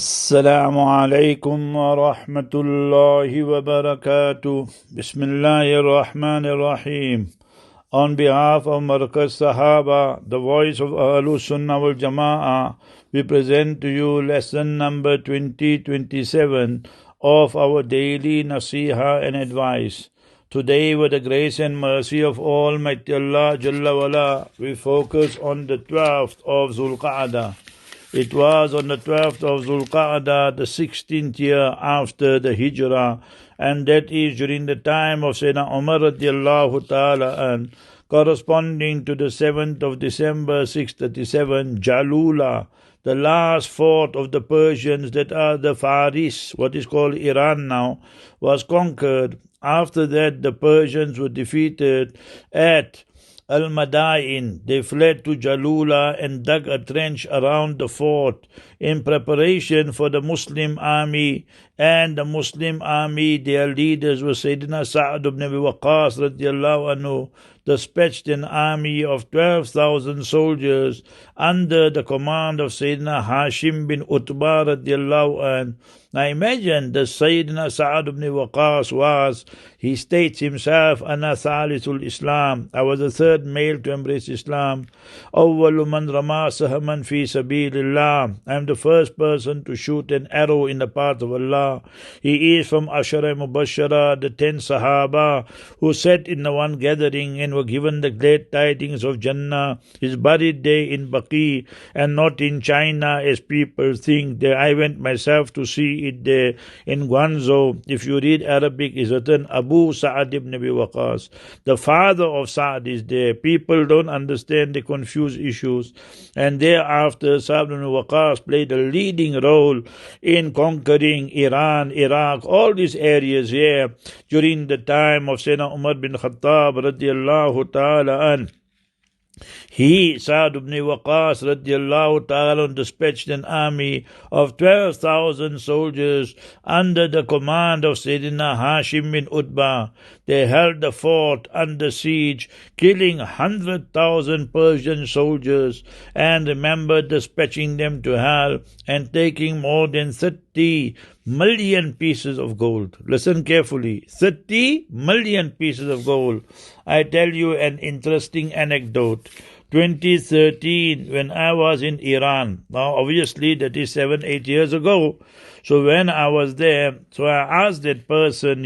Assalamu alaikum wa rahmatullahi wa barakatuh. Bismillahir Rahmanir Rahim. On behalf of Markaz Sahaba, the voice of Ahlus Sunnah wal Jama'ah, we present to you lesson number 2027 of our daily Naseehah and advice. Today, with the grace and mercy of Almighty Allah Jalla wala, we focus on the 12th of QA'DAH. It was on the 12th of QA'DAH, the 16th year after the Hijrah, and that is during the time of Sayyidina Umar radiallahu ta'ala, and corresponding to the 7th of December 637, Jalula, the last fort of the Persians, that are the Faris, what is called Iran now, was conquered. After that, the Persians were defeated at Al-Madain. They fled to Jalula and dug a trench around the fort in preparation for the Muslim army. And the Muslim army, their leaders were Sayyidina Sa'd ibn Abi Waqqas radiallahu anhu, dispatched an army of 12,000 soldiers under the command of Sayyidina Hashim bin Utbah radiallahu anhu. Now imagine the Sayyidina Sa'd ibn Waqqas was, he states himself, Ana Thalisul Islam, I was the third male to embrace Islam. Awwalu man rama sahaman fi sabilillah, I am the first person to shoot an arrow in the path of Allah. He is from Ashara Mubashara, the 10 Sahaba who sat in the one gathering and were given the glad tidings of Jannah. He is buried there in Baqi and not in China as people think. There I went myself to see it there in Guangzhou. If you read Arabic, is written Abu Sa'd ibn Abi Waqqas. The father of Sa'd is there. People don't understand, they confuse issues. And thereafter, Sa'd ibn Waqqas played a leading role in conquering Iran, Iraq, all these areas here during the time of Sayyidina Umar bin Khattab radiallahu ta'ala an. He, Sa'd ibn Waqqas radiallahu ta'ala, dispatched an army of 12,000 soldiers under the command of Sayyidina Hashim bin Utbah. They held the fort under siege, killing 100,000 Persian soldiers, and remember dispatching them to hell and taking more than 30 million pieces of gold. Listen carefully, 30 million pieces of gold. I tell you an interesting anecdote. 2013, when I was in Iran, now obviously that is 7-8 years ago. So when I was there, so I asked that person,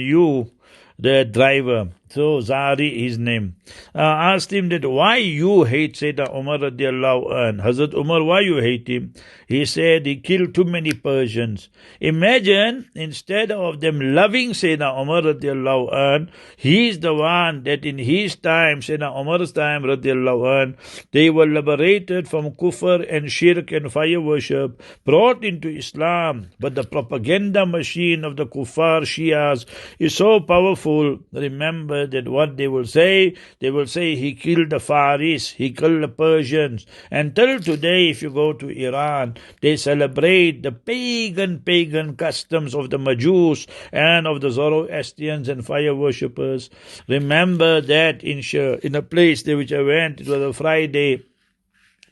the driver, so Zari his name, asked him that why you hate Sayyidina Umar radiallahu anhu. Hazrat Umar, why you hate him? He said he killed too many Persians. Imagine, instead of them loving Sayyidina Umar radiallahu anhu, he is the one that in his time, Sayyidina Umar's time radiallahu anhu, they were liberated from kufr and shirk and fire worship, brought into Islam. But the propaganda machine of the kuffar Shias is so powerful. Remember that what they will say he killed the Faris, he killed the Persians. And till today, if you go to Iran, they celebrate the pagan customs of the Majus and of the Zoroastrians and fire worshippers. Remember that in a place there which I went, it was a Friday,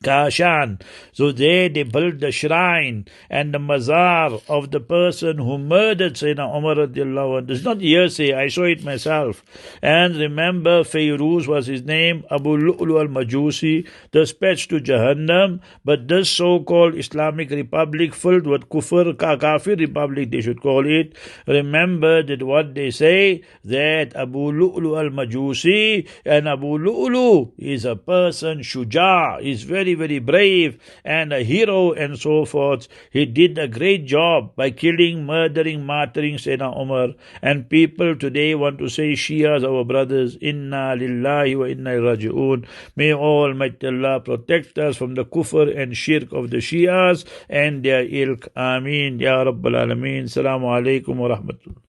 Kashan. So there they built the shrine and the mazar of the person who murdered Sayyidina Umar radiallahu anhu. This is not hearsay, I saw it myself. And remember, Fayruz was his name, Abu Lu'lu al-Majusi, dispatched to Jahannam. But this so-called Islamic Republic filled with kufr, kafir republic they should call it. Remember that what they say, that Abu Lu'lu al-Majusi, and Abu Lu'lu is a person, shuja, is very brave and a hero and so forth. He did a great job by killing, murdering, martyring Sayyidina Umar. And people today want to say Shias, our brothers, Inna lillahi wa inna raji'un. May Almighty Allah protect us from the kufr and shirk of the Shias and their ilk. Ameen. Ya Rabbal Alameen. Assalamu alaikum wa rahmatullah.